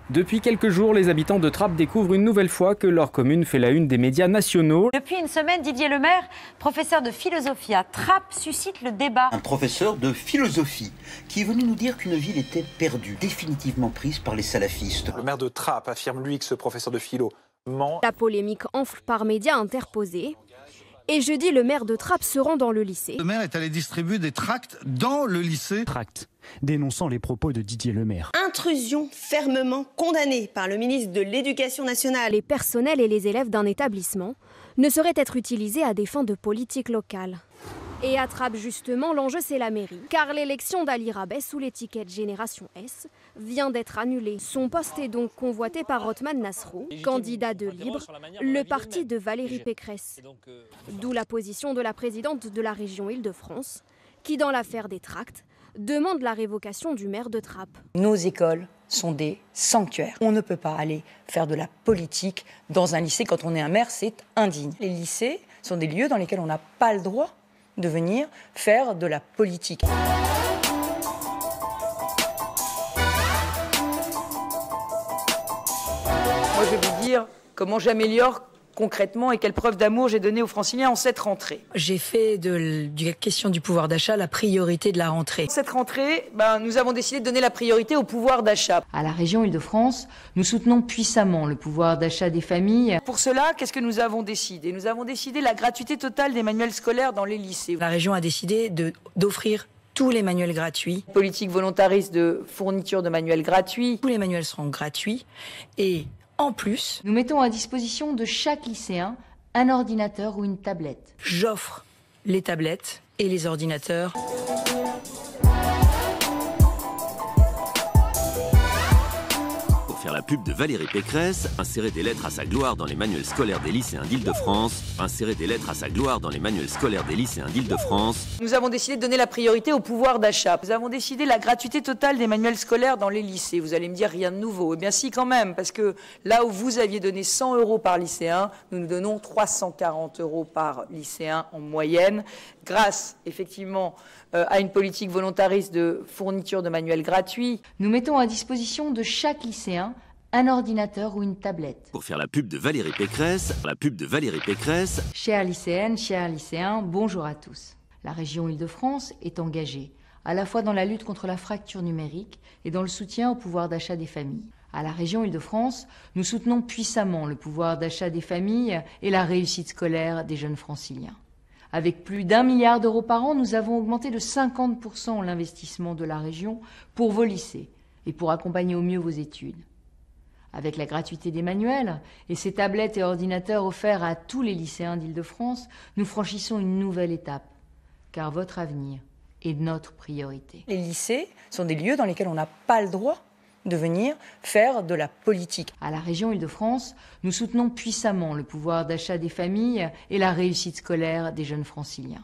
Depuis quelques jours, les habitants de Trappes découvrent une nouvelle fois que leur commune fait la une des médias nationaux. Depuis une semaine, Didier Lemaire, professeur de philosophie à Trappes, suscite le débat. Un professeur de philosophie qui est venu nous dire qu'une ville était perdue, définitivement prise par les salafistes. Le maire de Trappes affirme, lui, que ce professeur de philo ment. La polémique enfle par médias interposés. Et jeudi, le maire de Trappes se rend dans le lycée. Le maire est allé distribuer des tracts dans le lycée. Tracts dénonçant les propos de Didier Lemaire. Intrusion fermement condamnée par le ministre de l'Éducation nationale. Les personnels et les élèves d'un établissement ne sauraient être utilisés à des fins de politique locale. Et à Trappes, justement, l'enjeu c'est la mairie. Car l'élection d'Ali Rabès sous l'étiquette Génération S vient d'être annulée. Son poste est donc convoité par Othman Nasrou, candidat de Libre, le parti de Valérie Pécresse. D'où la position de la présidente de la région Île-de-France, qui dans l'affaire des tracts, demande la révocation du maire de Trappes. Nos écoles sont des sanctuaires. On ne peut pas aller faire de la politique dans un lycée. Quand on est un maire, c'est indigne. Les lycées sont des lieux dans lesquels on n'a pas le droit de venir faire de la politique. Moi, je vais vous dire comment j'améliore concrètement et quelle preuve d'amour j'ai donné aux Franciliens en cette rentrée. J'ai fait de la question du pouvoir d'achat la priorité de la rentrée. Cette rentrée, nous avons décidé de donner la priorité au pouvoir d'achat. À la région Île-de-France, nous soutenons puissamment le pouvoir d'achat des familles. Pour cela, qu'est-ce que nous avons décidé? Nous avons décidé la gratuité totale des manuels scolaires dans les lycées. La région a décidé d'offrir tous les manuels gratuits. Politique volontariste de fourniture de manuels gratuits. Tous les manuels seront gratuits et en plus, nous mettons à disposition de chaque lycéen un ordinateur ou une tablette. J'offre les tablettes et les ordinateurs. Pour faire la pub de Valérie Pécresse, insérer des lettres à sa gloire dans les manuels scolaires des lycéens d'Île-de-France. Insérer des lettres à sa gloire dans les manuels scolaires des lycéens d'Île-de-France. Nous avons décidé de donner la priorité au pouvoir d'achat. Nous avons décidé la gratuité totale des manuels scolaires dans les lycées. Vous allez me dire rien de nouveau. Eh bien si quand même, parce que là où vous aviez donné 100 € par lycéen, nous donnons 340 € par lycéen en moyenne, grâce effectivement à une politique volontariste de fourniture de manuels gratuits. Nous mettons à disposition de chaque lycéen un ordinateur ou une tablette. Pour faire la pub de Valérie Pécresse, Chères lycéennes, chers lycéens, bonjour à tous. La région Île-de-France est engagée à la fois dans la lutte contre la fracture numérique et dans le soutien au pouvoir d'achat des familles. À la région Île-de-France, nous soutenons puissamment le pouvoir d'achat des familles et la réussite scolaire des jeunes franciliens. Avec plus d'1 milliard d'euros par an, nous avons augmenté de 50% l'investissement de la région pour vos lycées et pour accompagner au mieux vos études. Avec la gratuité des manuels et ces tablettes et ordinateurs offerts à tous les lycéens d'Île-de-France, nous franchissons une nouvelle étape, car votre avenir est notre priorité. Les lycées sont des lieux dans lesquels on n'a pas le droit de venir faire de la politique. À la région Île-de-France, nous soutenons puissamment le pouvoir d'achat des familles et la réussite scolaire des jeunes franciliens.